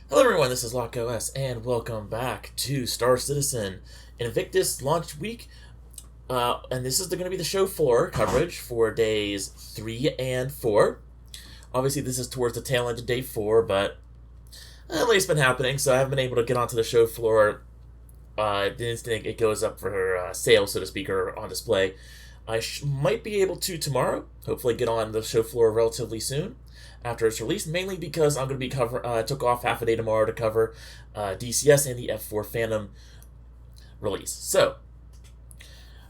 Hello everyone, this is LockOS, and welcome back to Star Citizen Invictus launch week. And this is going to be the show floor coverage for days 3 and 4. Obviously, this is towards the tail end of day 4, but lately it's been happening, so I haven't been able to get onto the show floor the instant it goes up for sale, so to speak, or on display. I might be able to tomorrow, hopefully get on the show floor relatively soon after it's released, mainly because I'm going to be took off half a day tomorrow to cover DCS and the F4 Phantom release. So,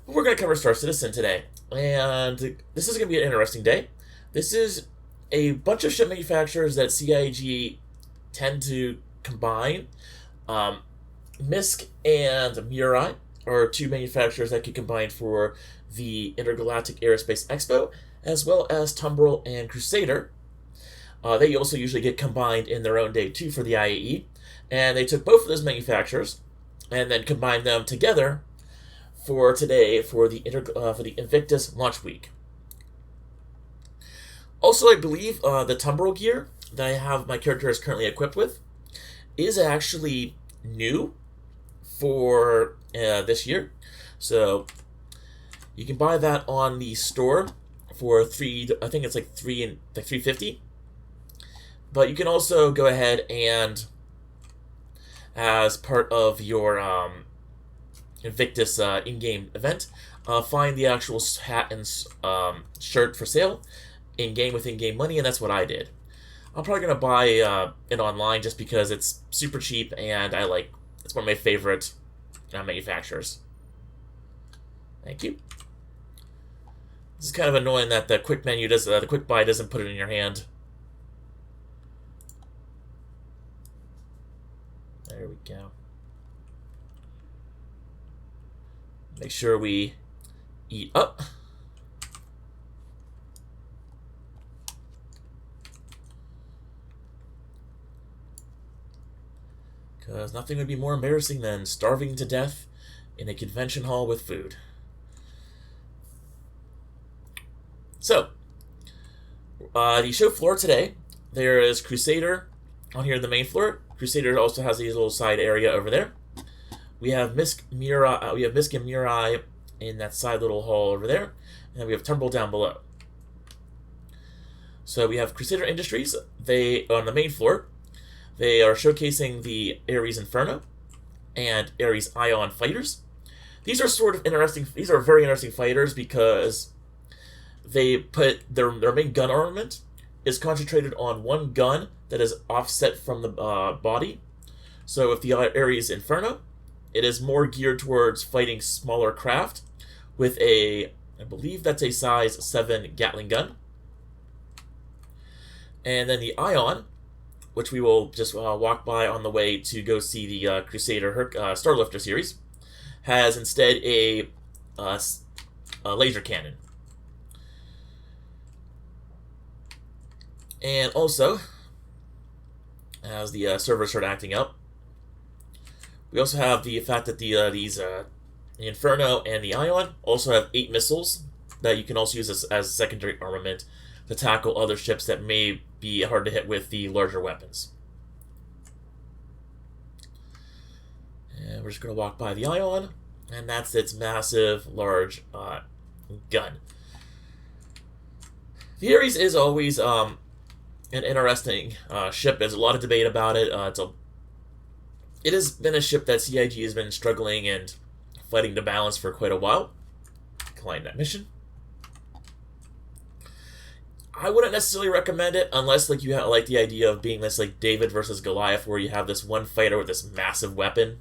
we're going to cover Star Citizen today, and this is going to be an interesting day. This is a bunch of ship manufacturers that CIG tend to combine. MISC and MIARI are two manufacturers that could combine for the Intergalactic Aerospace Expo, as well as Tumbril and Crusader. They also usually get combined in their own day too for the IAE, and they took both of those manufacturers and then combined them together for today for the Invictus launch week. Also, I believe the Tumbril gear that I have my character is currently equipped with is actually new for this year, so you can buy that on the store for I think it's like $350. But you can also go ahead and, as part of your Invictus in-game event, find the actual hat and shirt for sale in-game with in-game money, and that's what I did. I'm probably going to buy it online just because it's super cheap, and it's one of my favorite manufacturers. Thank you. This is kind of annoying that the quick menu the quick buy doesn't put it in your hand. There we go. Make sure we eat up. Because nothing would be more embarrassing than starving to death in a convention hall with food. So, the show floor today, there is Crusader on here in the main floor. Crusader also has a little side area over there. We have MISC and MIARI in that side little hall over there, and then we have Tumbril down below. So we have Crusader Industries. They on the main floor. They are showcasing the Ares Inferno and Ares Ion fighters. These are sort of interesting. These are very interesting fighters because they put their main gun armament is concentrated on one gun that is offset from the body. So if the Ares Inferno, it is more geared towards fighting smaller craft with I believe that's a size 7 Gatling gun. And then the Ion, which we will just walk by on the way to go see the Crusader Starlifter series, has instead a laser cannon. And also, as the servers start acting up, we also have the fact that the Inferno and the Ion also have 8 missiles that you can also use as secondary armament to tackle other ships that may be hard to hit with the larger weapons. And we're just going to walk by the Ion, and that's its massive, large gun. The Ares is always an interesting ship. There's a lot of debate about it. It has been a ship that CIG has been struggling and fighting to balance for quite a while. Decline that mission. I wouldn't necessarily recommend it unless you like the idea of being this David versus Goliath, where you have this one fighter with this massive weapon,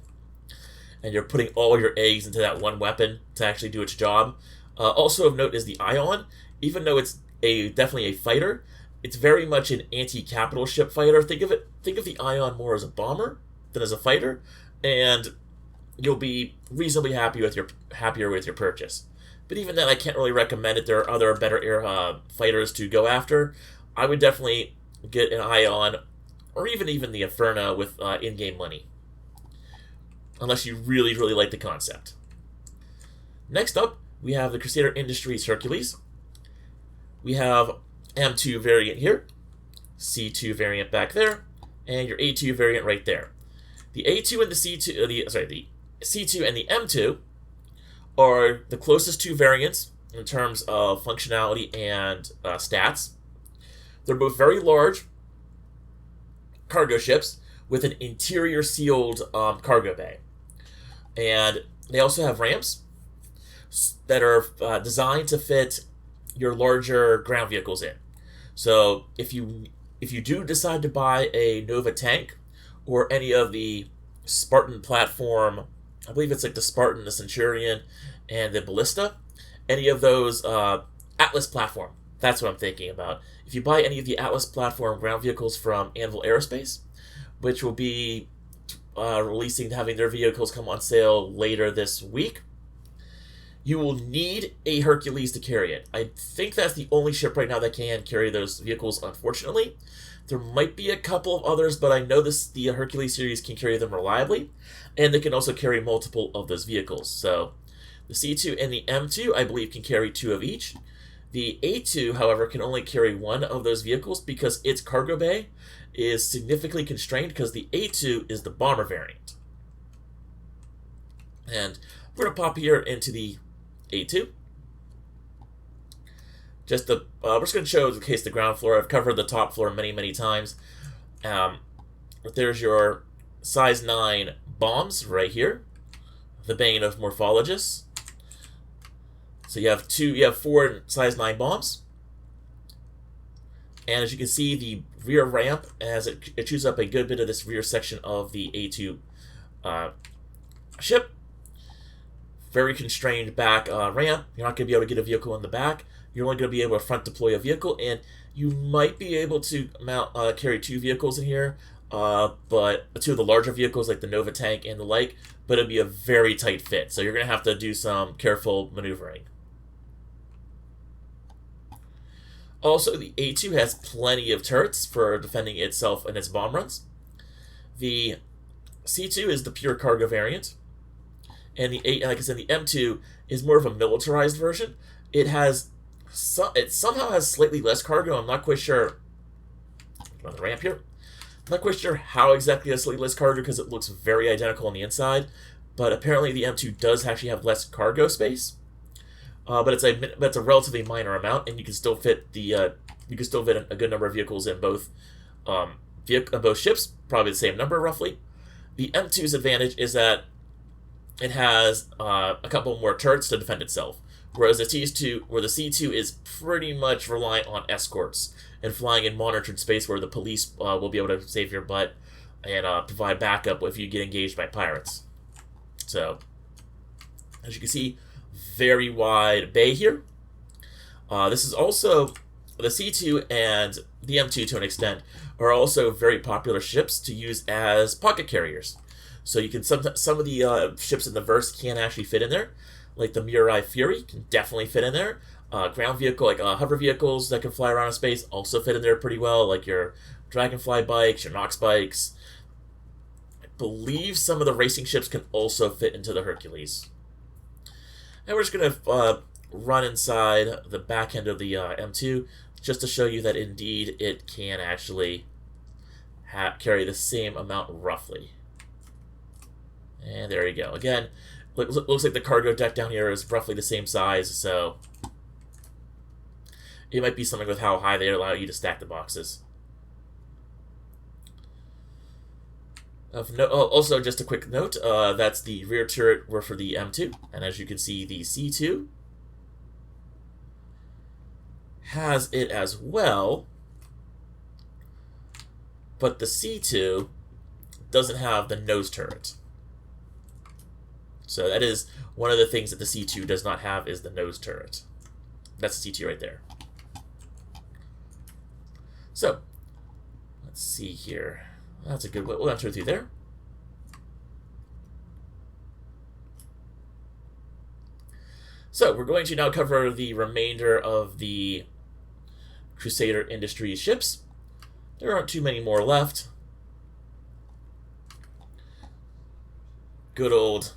and you're putting all your eggs into that one weapon to actually do its job. Also of note is the Ion. Even though it's definitely a fighter, it's very much an anti-capital ship fighter. Think of the Ion more as a bomber than as a fighter, and you'll be reasonably happier with your purchase. But even then, I can't really recommend it. There are other better air fighters to go after. I would definitely get an Ion, or even the Inferno with in-game money, unless you really, really like the concept. Next up, we have the Crusader Industries Hercules. We have M2 variant here, C2 variant back there, and your A2 variant right there. The A2 and the C2, the C2 and the M2 are the closest two variants in terms of functionality and stats. They're both very large cargo ships with an interior sealed cargo bay. And they also have ramps that are designed to fit your larger ground vehicles in. So if you do decide to buy a Nova tank or any of the Spartan platform, I believe it's like the Spartan, the Centurion, and the Ballista, any of those Atlas platform, that's what I'm thinking about. If you buy any of the Atlas platform ground vehicles from Anvil Aerospace, which will be having their vehicles come on sale later this week, you will need a Hercules to carry it. I think that's the only ship right now that can carry those vehicles, unfortunately. There might be a couple of others, but I know the Hercules series can carry them reliably, and they can also carry multiple of those vehicles. So the C2 and the M2, I believe, can carry 2 of each. The A2, however, can only carry 1 of those vehicles because its cargo bay is significantly constrained because the A2 is the bomber variant. And we're going to pop here into the A2. We're just going to show the case the ground floor. I've covered the top floor many, many times. There's your size 9 bombs right here. The Bane of Morphologists. So you have 4 size 9 bombs. And as you can see, the rear ramp, as it chews up a good bit of this rear section of the A2 ship. Very constrained back ramp. You're not going to be able to get a vehicle in the back. You're only going to be able to front deploy a vehicle, and you might be able to carry 2 vehicles in here, but 2 of the larger vehicles like the Nova tank and the like, but it'll be a very tight fit, so you're going to have to do some careful maneuvering. Also, the A2 has plenty of turrets for defending itself and its bomb runs. The C2 is the pure cargo variant, and like I said, the M2 is more of a militarized version. It somehow has slightly less cargo. I'm not quite sure. On the ramp here, I'm not quite sure how exactly has slightly less cargo because it looks very identical on the inside. But apparently, the M2 does actually have less cargo space. But it's a relatively minor amount, and you can still fit a good number of vehicles in both ships, probably the same number roughly. The M2's advantage is that it has a couple more turrets to defend itself, whereas the C2 is pretty much reliant on escorts and flying in monitored space where the police will be able to save your butt and provide backup if you get engaged by pirates. So, as you can see, very wide bay here. This is also the C2 and the M2 to an extent are also very popular ships to use as pocket carriers. So you can some of the ships in the verse can actually fit in there, like the MIARI Fury can definitely fit in there. Ground vehicle like hover vehicles that can fly around in space also fit in there pretty well, like your Dragonfly bikes, your Nox bikes. I believe some of the racing ships can also fit into the Hercules. And we're just going to run inside the back end of the M2 just to show you that indeed it can actually carry the same amount roughly. And there you go. Again, looks like the cargo deck down here is roughly the same size, so it might be something with how high they allow you to stack the boxes. Also, just a quick note, that's the rear turret for the M2, and as you can see, the C2 has it as well, but the C2 doesn't have the nose turret. So that is one of the things that the C2 does not have is the nose turret. That's the C2 right there. So, let's see here. That's a good one. We'll enter through there. So, we're going to now cover the remainder of the Crusader Industries ships. There aren't too many more left. Good old...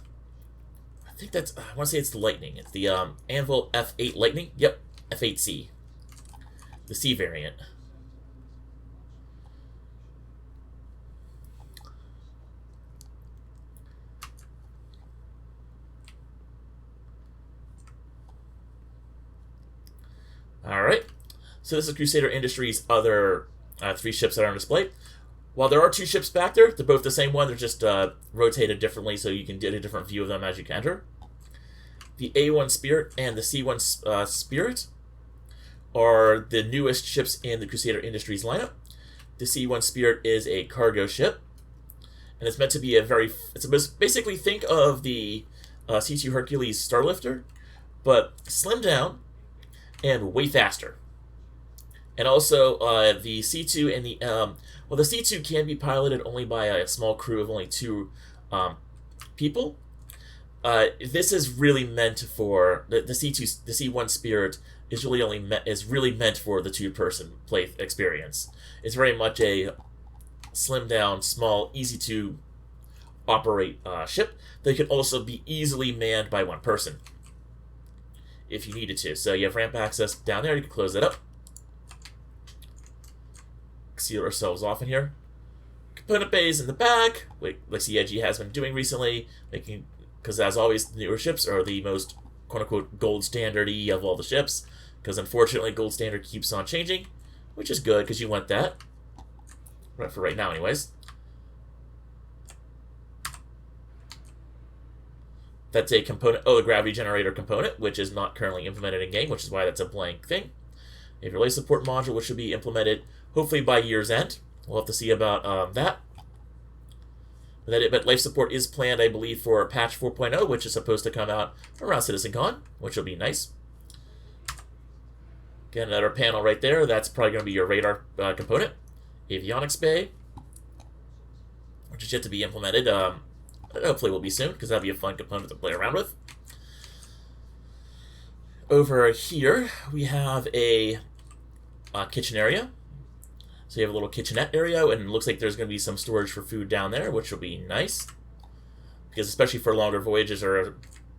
I think that's... I want to say it's the Lightning. It's the Anvil F8 Lightning. Yep, F8C. The C variant. So this is Crusader Industries' other 3 ships that are on display. While there are 2 ships back there, they're both the same one. They're just rotated differently, so you can get a different view of them as you enter. The A1 Spirit and the C1 Spirit are the newest ships in the Crusader Industries lineup. The C1 Spirit is a cargo ship, and it's meant to be basically think of the C2 Hercules Starlifter, but slimmed down and way faster. And also, the C2 and the the C2 can be piloted only by a small crew of only 2 people. This is really meant for the C1 Spirit is really meant for the 2-person play experience. It's very much a slimmed down, small, easy to operate ship that can also be easily manned by 1 person if you needed to. So you have ramp access down there. You can close that up. Seal ourselves off in here. Component bays in the back, like CIG has been doing recently, because as always, the newer ships are the most quote-unquote gold standard-y of all the ships, because unfortunately gold standard keeps on changing, which is good because you want that. Right for right now anyways. That's a component, the gravity generator component, which is not currently implemented in game, which is why that's a blank thing. You have your life support module, which should be implemented hopefully by year's end. We'll have to see about that. But life support is planned, I believe, for patch 4.0, which is supposed to come out around CitizenCon, which will be nice. Again, another panel right there. That's probably going to be your radar component. Avionics bay, which is yet to be implemented. Hopefully will be soon, because that'll be a fun component to play around with. Over here, we have a kitchen area. So you have a little kitchenette area, and it looks like there's going to be some storage for food down there, which will be nice. Because especially for longer voyages that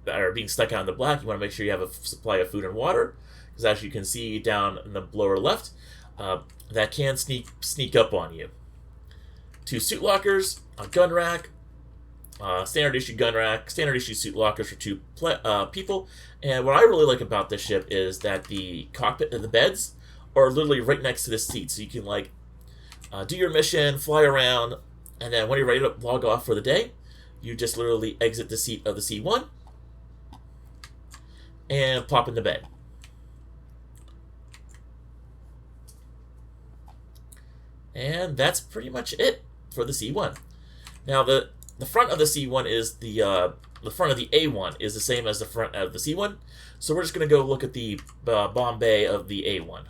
are being stuck out in the black, you want to make sure you have a supply of food and water. Because as you can see down in the lower left, that can sneak up on you. 2 suit lockers, a gun rack, standard issue gun rack, standard issue suit lockers for 2 people. And what I really like about this ship is that the cockpit and the beds are literally right next to the seat, so you can do your mission, fly around, and then when you're ready to log off for the day, you just literally exit the seat of the C1 and pop in the bed. And that's pretty much it for the C1. Now the front of the C1 is the front of the A1 is the same as the front of the C1, so we're just going to go look at the bomb bay of the A1.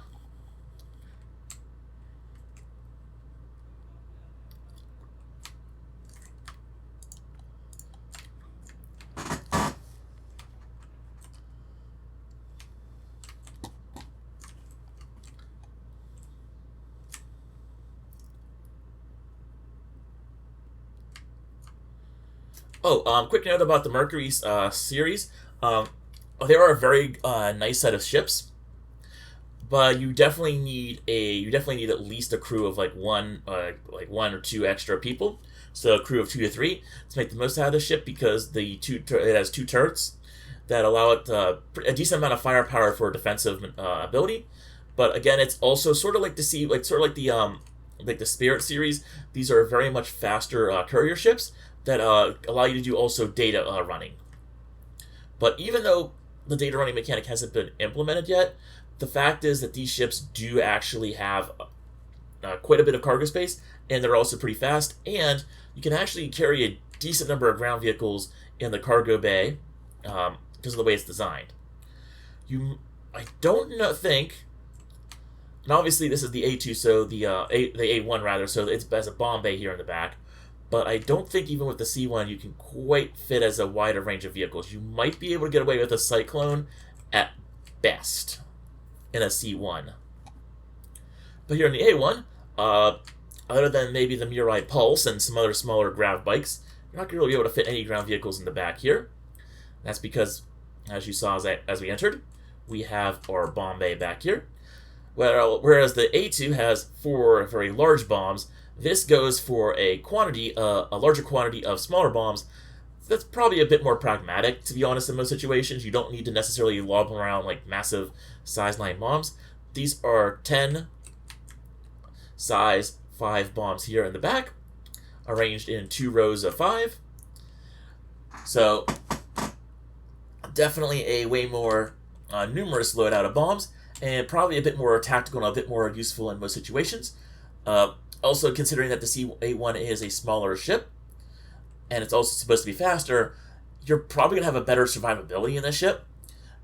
Quick note about the Mercury series. They are a very nice set of ships, but you definitely need at least a crew of one or 2 extra people. So a crew of 2 to 3 to make the most out of the ship, because it has 2 turrets that allow it a decent amount of firepower for defensive ability. But again, it's also sort of like the Spirit series. These are very much faster courier ships that allow you to do also data running. But even though the data running mechanic hasn't been implemented yet, the fact is that these ships do actually have quite a bit of cargo space, and they're also pretty fast, and you can actually carry a decent number of ground vehicles in the cargo bay because of the way it's designed. I don't think, and obviously this is the A2, so the A1 rather, so it has a bomb bay here in the back. But I don't think even with the C1 you can quite fit as a wider range of vehicles. You might be able to get away with a Cyclone at best in a C1. But here in the A1, other than maybe the MIARI Pulse and some other smaller grav bikes, you're not going to really be able to fit any ground vehicles in the back here. That's because, as you saw as we entered, we have our bomb bay back here. Whereas the A2 has 4 very large bombs, this goes for a larger quantity of smaller bombs. That's probably a bit more pragmatic, to be honest, in most situations. You don't need to necessarily lob around like massive size 9 bombs. these are 10 size 5 bombs here in the back, arranged in 2 rows of 5. So definitely a way more numerous loadout of bombs, and probably a bit more tactical and a bit more useful in most situations. Also, considering that the C-A1 is a smaller ship, and it's also supposed to be faster, you're probably going to have a better survivability in this ship,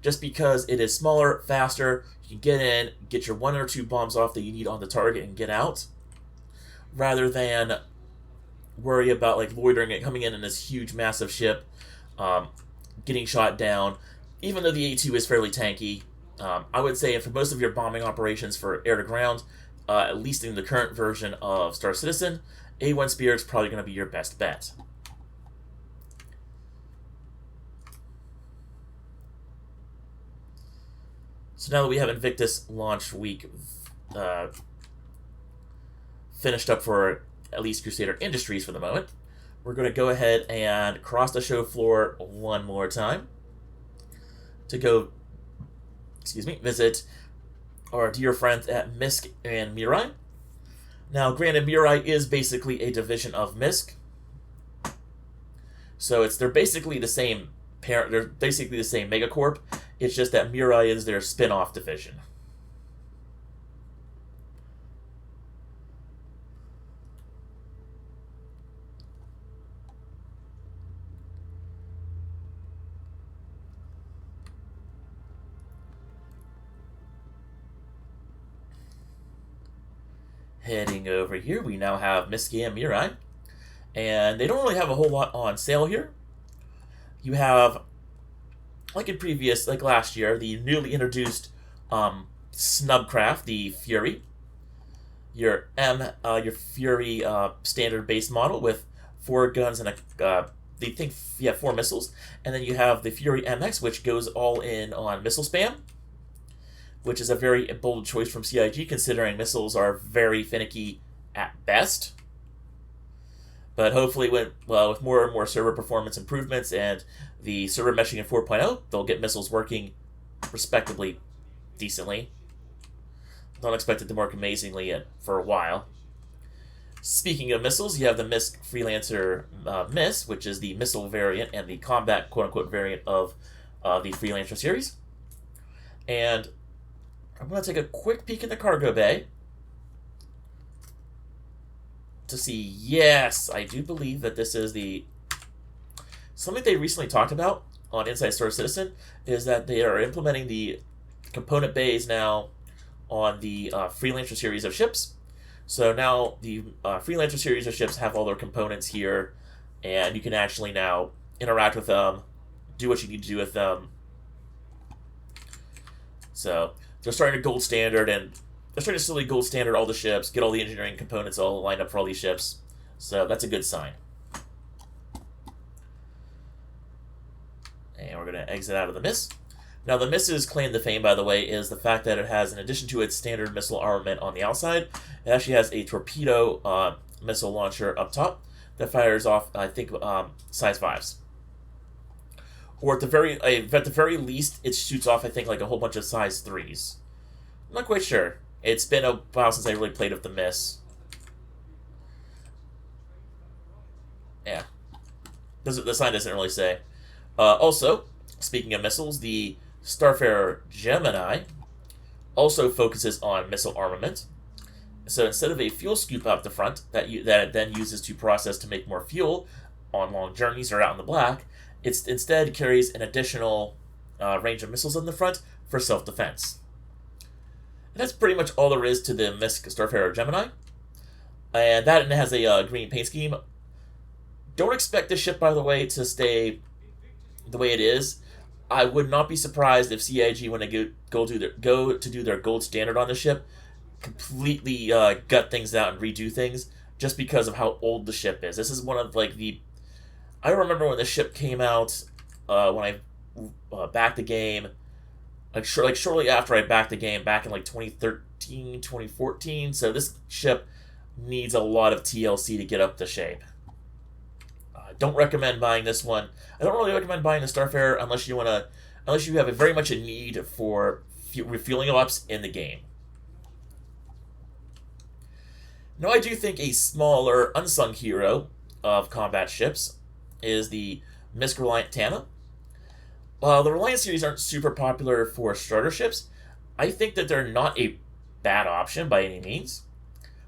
just because it is smaller, faster. You can get in, get your 1 or 2 bombs off that you need on the target, and get out, rather than worry about like loitering and coming in this huge, massive ship, getting shot down. Even though the A2 is fairly tanky, I would say for most of your bombing operations for air to ground, at least in the current version of Star Citizen, A1 Spear is probably going to be your best bet. So now that we have Invictus launch week finished up for at least Crusader Industries for the moment, we're going to go ahead and cross the show floor one more time to go, visit our dear friends at MISC and MIARI. Now, granted, MIARI is basically a division of MISC, so they're basically the same parent. They're basically the same megacorp. It's just that MIARI is their spin-off division. Heading over here, we now have MISC and MIARI, and they don't really have a whole lot on sale here. You have, like in previous, like last year, the newly introduced snubcraft, the Fury. Your Fury standard base model with 4 guns and 4 missiles, and then you have the Fury MX, which goes all in on missile spam, which is a very bold choice from CIG, considering missiles are very finicky at best. But hopefully, with more and more server performance improvements and the server meshing in 4.0, they'll get missiles working respectably decently. Don't expect it to work amazingly for a while. Speaking of missiles, you have the MISC Freelancer MISC, which is the missile variant and the combat quote-unquote variant of the Freelancer series. And I'm going to take a quick peek in the cargo bay to see, yes, I do believe that this is something they recently talked about on Inside Star Citizen, is that they are implementing the component bays now on the Freelancer series of ships. So now the Freelancer series of ships have all their components here, and you can actually now interact with them, do what you need to do with them. So they're starting to gold standard, and they're starting to slowly gold standard all the ships, get all the engineering components all lined up for all these ships. So that's a good sign. And we're going to exit out of the MISC. Now, the MISC's claim to fame, by the way, is the fact that it has, in addition to its standard missile armament on the outside, it actually has a torpedo missile launcher up top that fires off, I think, size 5s. Or at the very least, it shoots off, I think, like a whole bunch of size 3s. I'm not quite sure. It's been a while since I really played with the MISC. Yeah. The sign doesn't really say. Also, speaking of missiles, the Starfarer Gemini also focuses on missile armament. So instead of a fuel scoop out the front that it then uses to process to make more fuel on long journeys or out in the black, it instead carries an additional range of missiles on the front for self-defense. And that's pretty much all there is to the MISC Starfarer Gemini. And it has a green paint scheme. Don't expect the ship, by the way, to stay the way it is. I would not be surprised if CIG, when they go to do their gold standard on the ship, completely gut things out and redo things, just because of how old the ship is. This is one of I remember when the ship came out, when I backed the game, shortly after I backed the game, back in 2013, 2014. So this ship needs a lot of TLC to get up to shape. Don't recommend buying this one. I don't really recommend buying the Starfarer unless you have very much a need for refueling ops in the game. Now, I do think a smaller, unsung hero of combat ships is the MISC Reliant Tana. While the Reliant series aren't super popular for starter ships, I think that they're not a bad option by any means.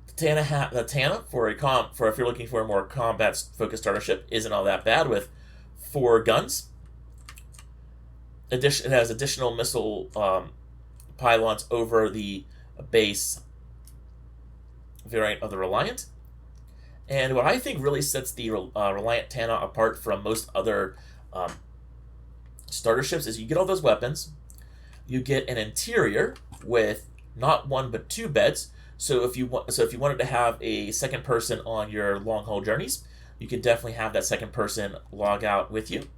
The Tana for if you're looking for a more combat focused starter ship isn't all that bad with 4 guns. It has additional missile pylons over the base variant of the Reliant. And what I think really sets the Reliant Tana apart from most other starter ships is you get all those weapons, you get an interior with not 1 but 2 beds. So if you wanted to have a second person on your long haul journeys, you could definitely have that second person log out with you.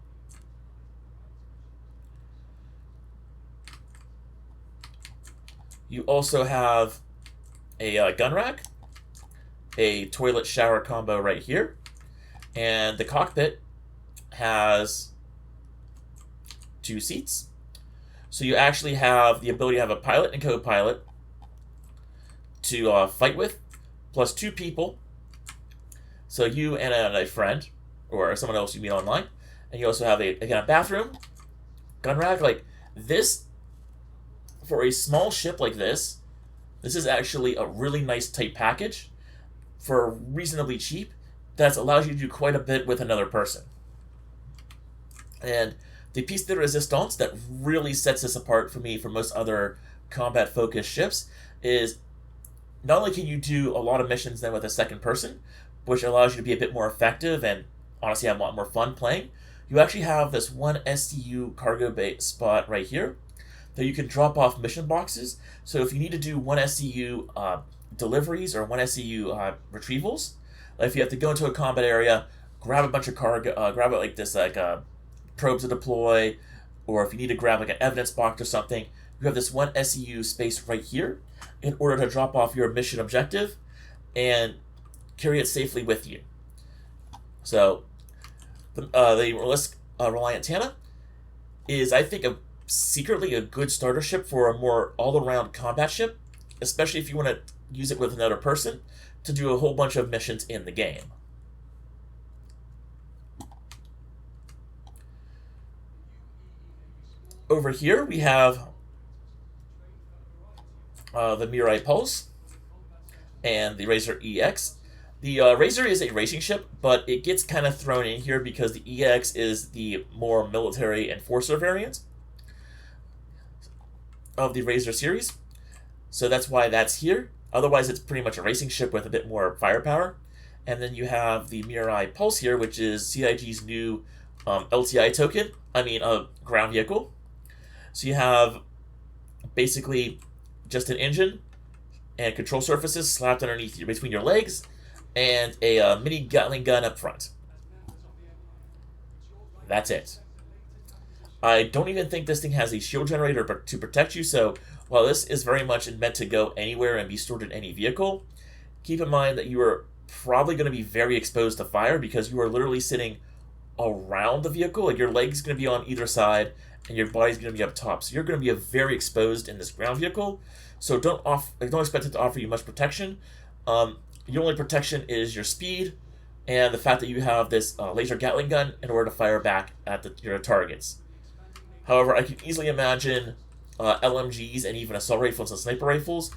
You also have a gun rack, a toilet shower combo right here, and the cockpit has 2 seats. So you actually have the ability to have a pilot and co-pilot to fight with, plus 2 people. So you and a friend, or someone else you meet online. And you also have a bathroom, gun rack. Like this, for a small ship like this is actually a really nice tight package for reasonably cheap that allows you to do quite a bit with another person. And the piece de resistance that really sets this apart for me from most other combat-focused ships is not only can you do a lot of missions then with a second person, which allows you to be a bit more effective and honestly have a lot more fun playing, you actually have this 1 STU cargo bay spot right here that you can drop off mission boxes. So if you need to do 1 SCU deliveries or 1 SCU retrievals, like if you have to go into a combat area, grab a bunch of cargo, grab it like this, probes to deploy, or if you need to grab like an evidence box or something, you have this 1 SCU space right here in order to drop off your mission objective and carry it safely with you. So the Reliant Tana is, I think, secretly a good starter ship for a more all-around combat ship, especially if you want to use it with another person to do a whole bunch of missions in the game. Over here we have the MIARI Pulse and the Razor EX. The Razor is a racing ship, but it gets kind of thrown in here because the EX is the more military enforcer variant of the Razor series. So that's why that's here. Otherwise, it's pretty much a racing ship with a bit more firepower. And then you have the MIARI Pulse here, which is CIG's new LTI token, ground vehicle. So you have basically just an engine and control surfaces slapped underneath between your legs, and a mini Gatling gun up front. That's it. I don't even think this thing has a shield generator to protect you, so while this is very much meant to go anywhere and be stored in any vehicle, keep in mind that you are probably going to be very exposed to fire because you are literally sitting around the vehicle. Like your leg's going to be on either side and your body's going to be up top. So you're going to be very exposed in this ground vehicle. So don't expect it to offer you much protection. Your only protection is your speed and the fact that you have this laser Gatling gun in order to fire back at your targets. However, I can easily imagine LMGs and even assault rifles and sniper rifles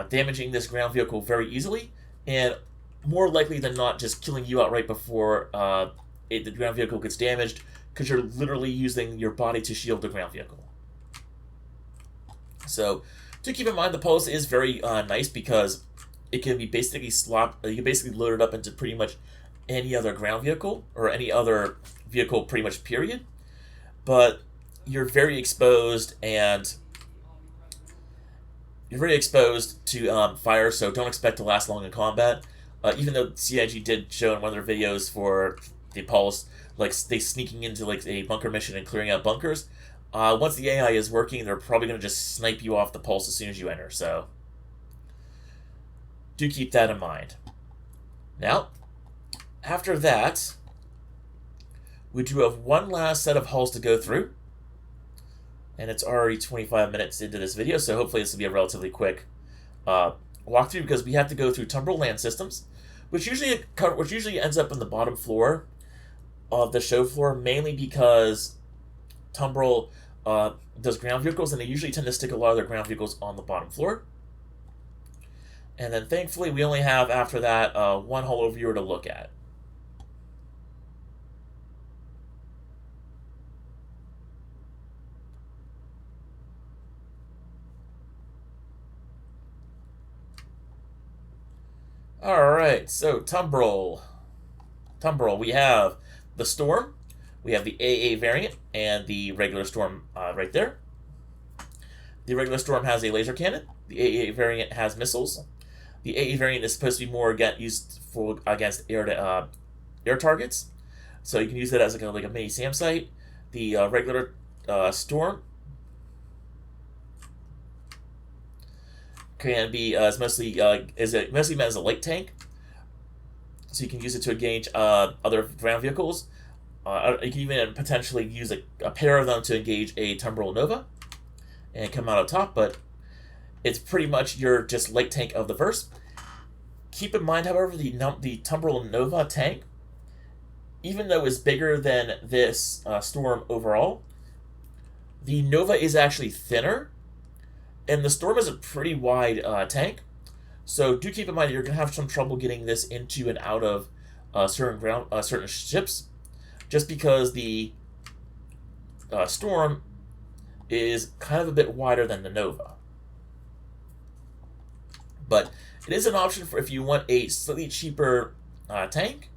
damaging this ground vehicle very easily, and more likely than not just killing you outright before the ground vehicle gets damaged, because you're literally using your body to shield the ground vehicle. So, to keep in mind, the Pulse is very nice because it can be basically you can basically load it up into pretty much any other ground vehicle or any other vehicle, pretty much period. But you're very exposed to fire, so don't expect to last long in combat. Even though CIG did show in one of their videos for the Pulse, like they sneaking into like a bunker mission and clearing out bunkers. Once the AI is working, they're probably going to just snipe you off the Pulse as soon as you enter. So do keep that in mind. Now, after that, we do have one last set of hulls to go through. And it's already 25 minutes into this video, so hopefully this will be a relatively quick walkthrough because we have to go through Tumbril land systems, which usually ends up in the bottom floor of the show floor, mainly because Tumbril does ground vehicles, and they usually tend to stick a lot of their ground vehicles on the bottom floor. And then thankfully we only have, after that, one holo viewer to look at. Alright, so Tumbril, we have the Storm, we have the AA variant, and the regular Storm right there. The regular Storm has a laser cannon, the AA variant has missiles. The AA variant is supposed to be more used against air targets, so you can use it as like a mini SAM site. The regular Storm can be mostly meant as a light tank, so you can use it to engage other ground vehicles. You can even potentially use a pair of them to engage a Tumbril Nova and come out on top, but it's pretty much your just light tank of the verse. Keep in mind, however, the Tumbril Nova tank, even though it's bigger than this Storm overall, the Nova is actually thinner, and the Storm is a pretty wide tank, so do keep in mind that you're going to have some trouble getting this into and out of certain ships, just because the Storm is kind of a bit wider than the Nova. But it is an option for if you want a slightly cheaper tank,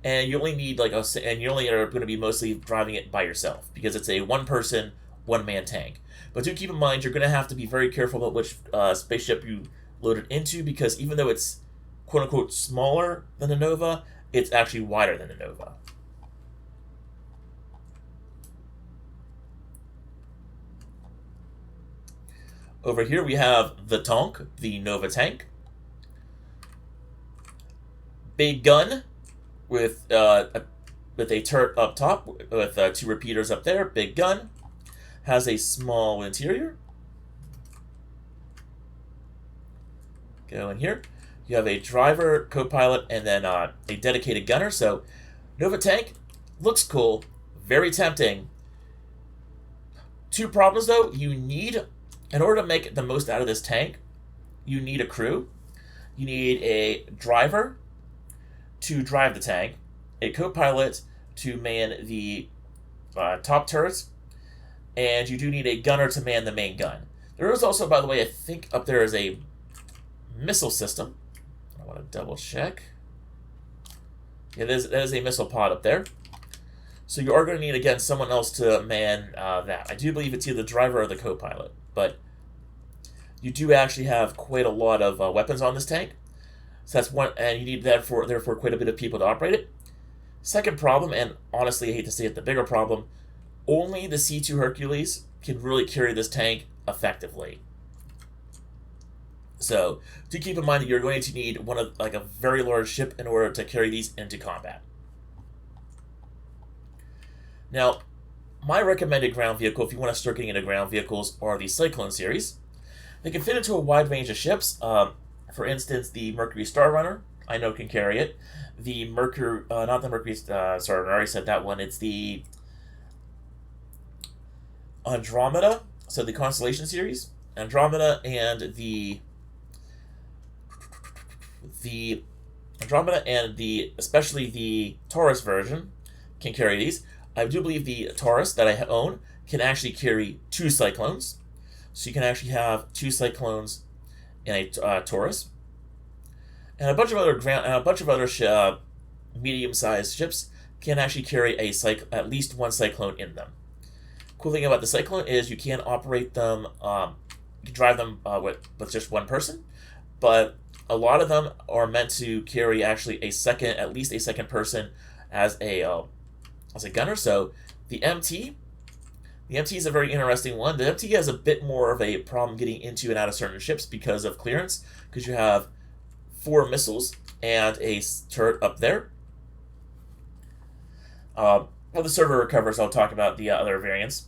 and you only need and you only are going to be mostly driving it by yourself because it's a one-person, one-man tank. But do keep in mind you're going to have to be very careful about which spaceship you load it into, because even though it's quote-unquote smaller than the Nova, it's actually wider than the Nova. Over here we have the Tonk, the Nova tank. Big gun with a turret up top with 2 repeaters up there. Big gun. Has a small interior. Go in here. You have a driver, co-pilot, and then a dedicated gunner. So Nova tank looks cool, very tempting. 2 problems though. In order to make the most out of this tank, you need a crew. You need a driver to drive the tank, a co-pilot to man the top turrets, and you do need a gunner to man the main gun. There is also, by the way, I think up there is a missile system. I want to double check. Yeah, that is a missile pod up there. So you are going to need, again, someone else to man that. I do believe it's either the driver or the co-pilot, but you do actually have quite a lot of weapons on this tank. So that's one, and you need therefore quite a bit of people to operate it. Second problem, and honestly I hate to say it, the bigger problem, only the C2 Hercules can really carry this tank effectively. So do keep in mind that you're going to need a very large ship in order to carry these into combat. Now, my recommended ground vehicle, if you want to start getting into ground vehicles, are the Cyclone series. They can fit into a wide range of ships. For instance, the Mercury Star Runner, I know can carry it. The Mercury, not the Mercury, sorry, I already said that one. It's the Andromeda, so the Constellation series. Andromeda and the Andromeda and especially the Taurus version can carry these. I do believe the Taurus that I own can actually carry 2 Cyclones. So you can actually have 2 Cyclones in a Taurus. And a bunch of other medium-sized ships can actually carry at least 1 Cyclone in them. Cool thing about the Cyclone is you can operate them, you can drive them with just 1 person, but a lot of them are meant to carry actually at least a second person as a gunner. So the MT is a very interesting one. The MT has a bit more of a problem getting into and out of certain ships because of clearance, because you have 4 missiles and a turret up there. When the server recovers, I'll talk about the other variants.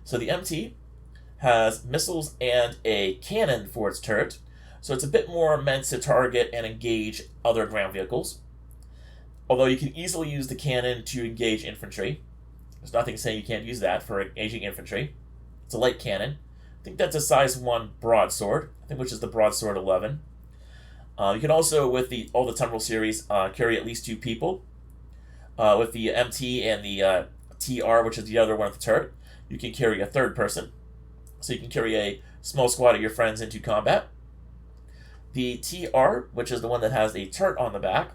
So the MT has missiles and a cannon for its turret, So it's a bit more meant to target and engage other ground vehicles. Although you can easily use the cannon to engage infantry. There's nothing saying you can't use that for engaging infantry. It's a light cannon. I think that's a size 1 broadsword, I think, which is the broadsword 11. You can also, with all the Tumbril series, carry at least 2 people. With the MT and the TR, which is the other one of the turret, you can carry a 3rd person. So you can carry a small squad of your friends into combat. The TR, which is the one that has a turret on the back,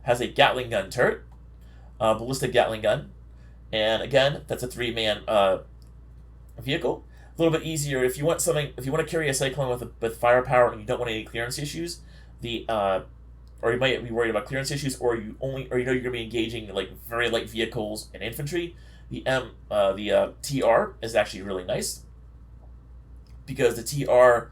has a Gatling gun turret, ballistic Gatling gun, and again, that's a 3-man vehicle. A little bit easier if you want something. If you want to carry a Cyclone with firepower and you don't want any clearance issues, or you might be worried about clearance issues, or you know you're going to be engaging like very light vehicles and infantry, the TR is actually really nice because the TR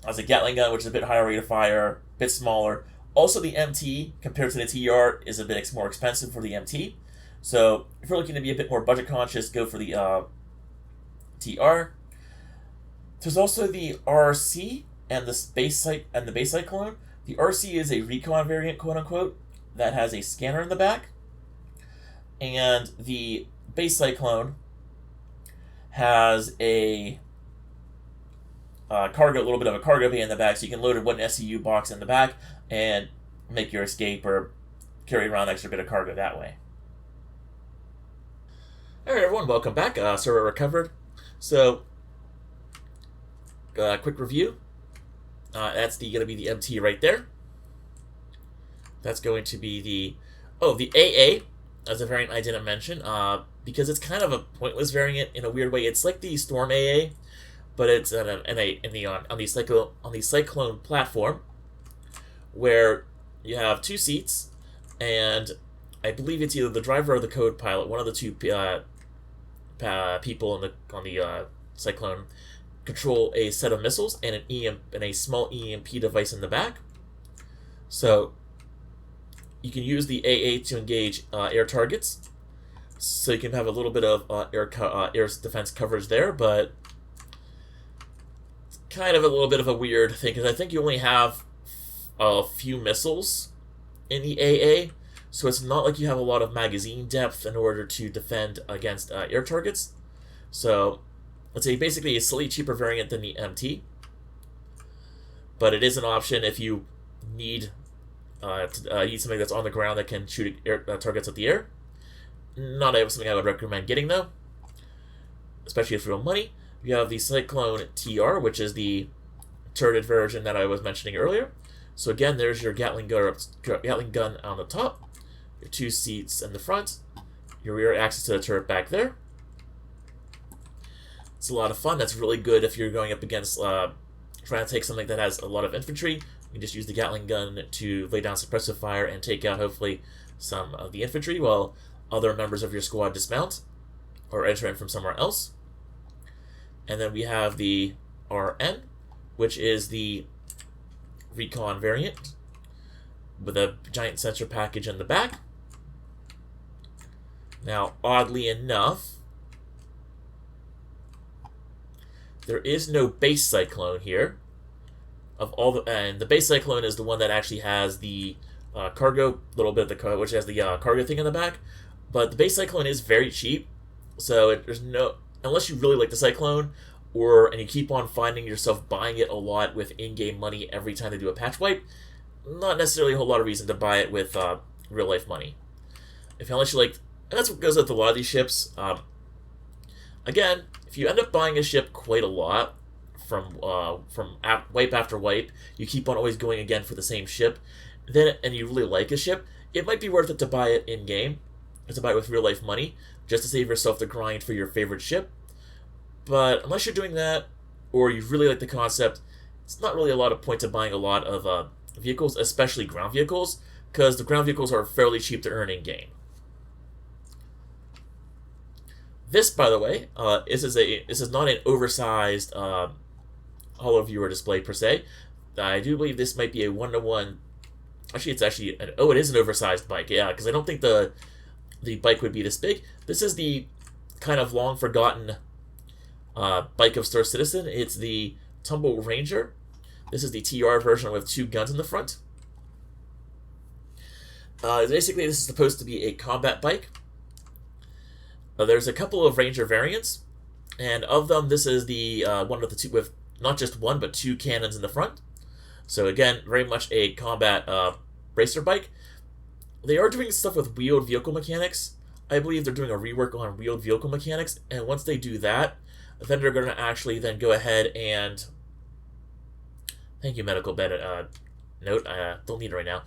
has a Gatling gun, which is a bit higher rate of fire, a bit smaller. Also, the MT compared to the TR is a bit more expensive for the MT. So if you're looking to be a bit more budget conscious, go for the TR. There's also the RC and the base Cyclone. The RC is a recon variant, quote unquote, that has a scanner in the back, and the base Cyclone has a little bit of a cargo bay in the back, so you can load one SCU box in the back and make your escape or carry around an extra bit of cargo that way. Alright everyone, welcome back. Server recovered. So, quick review. That's going to be the MT right there. That's going to be the AA as a variant I didn't mention, because it's kind of a pointless variant in a weird way. It's like the Storm AA, but it's on the Cyclone platform, where you have 2 seats, and I believe it's either the driver or the code pilot. One of the 2 people on the Cyclone control a set of missiles and a small EMP device in the back. So you can use the AA to engage air targets, so you can have a little bit of air defense coverage there, but it's kind of a little bit of a weird thing because I think you only have a few missiles in the AA, so it's not like you have a lot of magazine depth in order to defend against air targets. So let's say basically a slightly cheaper variant than the MT, but it is an option if you need something that's on the ground that can shoot targets at the air. Not something I would recommend getting though, especially for real money. You have the Cyclone TR, which is the turreted version that I was mentioning earlier. So again, there's your Gatling gun on the top, your 2 seats in the front, your rear access to the turret back there. It's a lot of fun. That's really good if you're going up against trying to take something that has a lot of infantry. You can just use the Gatling gun to lay down suppressive fire and take out, hopefully, some of the infantry while other members of your squad dismount or enter in from somewhere else. And then we have the RN, which is the recon variant with a giant sensor package in the back. Now, oddly enough, there is no base Cyclone here. And the base Cyclone is the one that actually has the cargo, little bit of the which has the cargo thing in the back. But the base Cyclone is very cheap, so there's no, unless you really like the Cyclone, and you keep on finding yourself buying it a lot with in-game money every time they do a patch wipe, not necessarily a whole lot of reason to buy it with real life money. Unless you like, and that's what goes with a lot of these ships. Again, if you end up buying a ship quite a lot from wipe after wipe, you keep on always going again for the same ship, and you really like a ship, it might be worth it to buy it in game, to buy it with real life money, just to save yourself the grind for your favorite ship. But unless you're doing that, or you really like the concept, it's not really a lot of point to buying a lot of vehicles, especially ground vehicles, because the ground vehicles are fairly cheap to earn in game. This, by the way, this is not an oversized holo viewer display per se. I do believe this might be a 1-to-1. Actually, it is an oversized bike. Yeah, because I don't think the bike would be this big. This is the kind of long forgotten bike of Star Citizen. It's the Tumbril Ranger. This is the TR version with 2 guns in the front. Basically, this is supposed to be a combat bike. There's a couple of Ranger variants, and of them, this is the one with the two, with not just one but 2 cannons in the front. So again, very much a combat racer bike. They are doing stuff with wheeled vehicle mechanics. I believe they're doing a rework on wheeled vehicle mechanics, and once they do that, then they're going to actually then go ahead and... Thank you, medical bed note. I don't need it right now.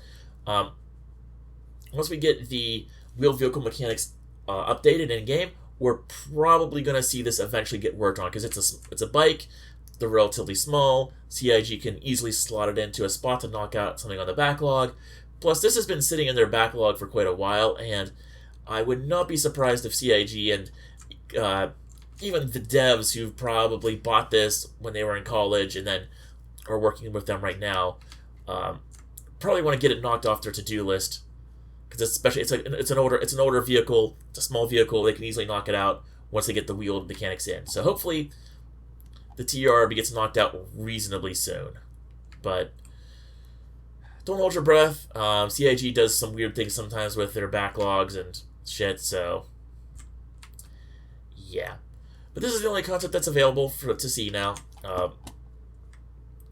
Once we get the wheeled vehicle mechanics updated in-game, we're probably going to see this eventually get worked on, because it's a bike, they're relatively small, CIG can easily slot it into a spot to knock out something on the backlog. Plus, this has been sitting in their backlog for quite a while, and I would not be surprised if CIG and even the devs who probably bought this when they were in college and then are working with them right now probably want to get it knocked off their to-do list, because especially it's an older vehicle, it's a small vehicle, they can easily knock it out once they get the wheeled mechanics in. So hopefully the TR gets knocked out reasonably soon, but don't hold your breath. CIG does some weird things sometimes with their backlogs and shit, so yeah. But this is the only concept that's available to see now.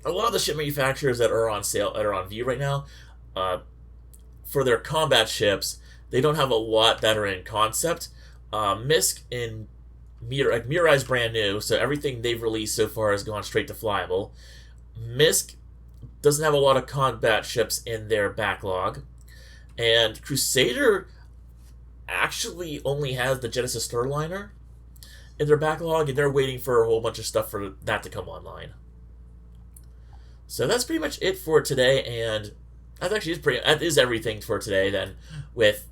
A lot of the ship manufacturers that are on sale, that are on view right now, for their combat ships, they don't have a lot that are in concept. MISC and MIARI is brand new, so everything they've released so far has gone straight to flyable. MISC doesn't have a lot of combat ships in their backlog, and Crusader actually only has the Genesis Starliner in their backlog, and they're waiting for a whole bunch of stuff for that to come online. So that's pretty much it for today, and that is everything for today then, with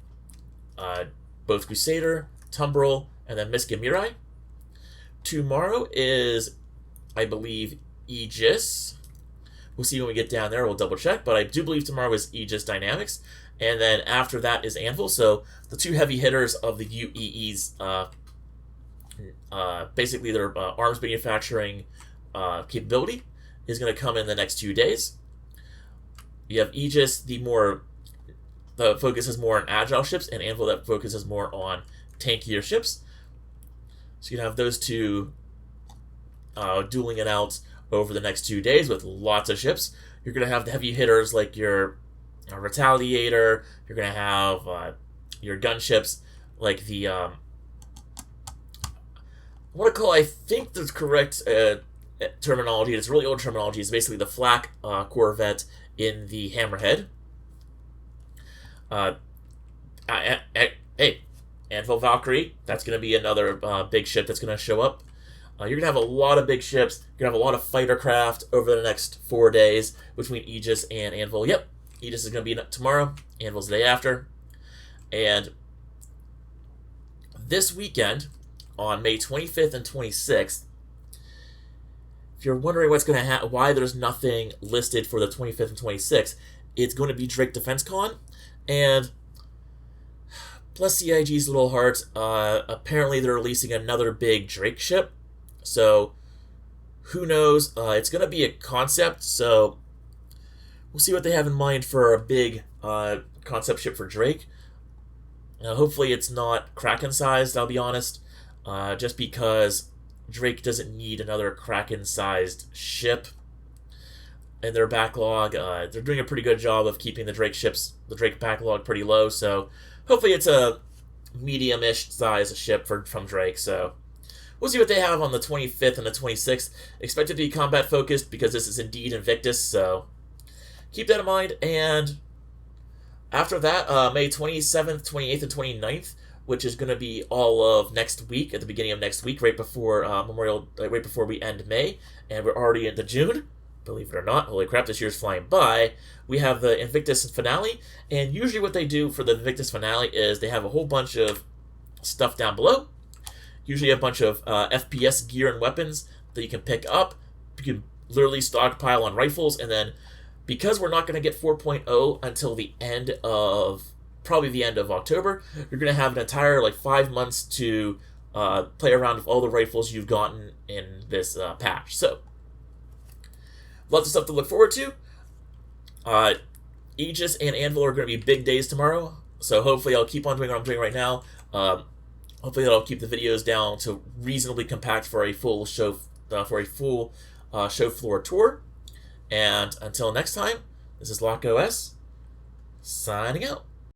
both Crusader, Tumbril, and then MISC and MIARI. Tomorrow is, I believe, Aegis. We'll see when we get down there, we'll double check, but I do believe tomorrow is Aegis Dynamics, and then after that is Anvil. So the 2 heavy hitters of the UEE's, basically their arms manufacturing capability, is going to come in the next 2 days. You have Aegis, the focuses more on agile ships, and Anvil that focuses more on tankier ships. So you have those 2 dueling it out over the next 2 days with lots of ships. You're going to have the heavy hitters like your Retaliator. You're going to have your gunships like the I think the correct terminology, it's really old terminology, is basically the flak corvette in the Hammerhead. Hey, Anvil Valkyrie, that's going to be another big ship that's going to show up. You're going to have a lot of big ships. You're going to have a lot of fighter craft over the next 4 days between Aegis and Anvil. Yep, Aegis is going to be tomorrow. Anvil's the day after. And this weekend, on May 25th and 26th, if you're wondering why there's nothing listed for the 25th and 26th, it's going to be Drake Defense Con. And plus CIG's little heart, apparently they're releasing another big Drake ship. So who knows? It's going to be a concept, so we'll see what they have in mind for a big concept ship for Drake. Hopefully it's not Kraken-sized, I'll be honest, just because Drake doesn't need another Kraken-sized ship in their backlog. They're doing a pretty good job of keeping the Drake backlog pretty low, so hopefully it's a medium-ish size ship from Drake, so we'll see what they have on the 25th and the 26th. Expected to be combat-focused because this is indeed Invictus, so keep that in mind. And after that, May 27th, 28th, and 29th, which is going to be all of next week, at the beginning of next week, right before right before we end May, and we're already into June. Believe it or not, holy crap, this year's flying by. We have the Invictus finale, and usually what they do for the Invictus finale is they have a whole bunch of stuff down below. Usually a bunch of FPS gear and weapons that you can pick up. You can literally stockpile on rifles, and then because we're not going to get 4.0 until the end of, probably the end of October, you're going to have an entire 5 months to play around with all the rifles you've gotten in this patch. So lots of stuff to look forward to. Aegis and Anvil are going to be big days tomorrow, so hopefully I'll keep on doing what I'm doing right now. Hopefully that'll keep the videos down to reasonably compact for a full show show floor tour. And until next time, this is LockOS signing out.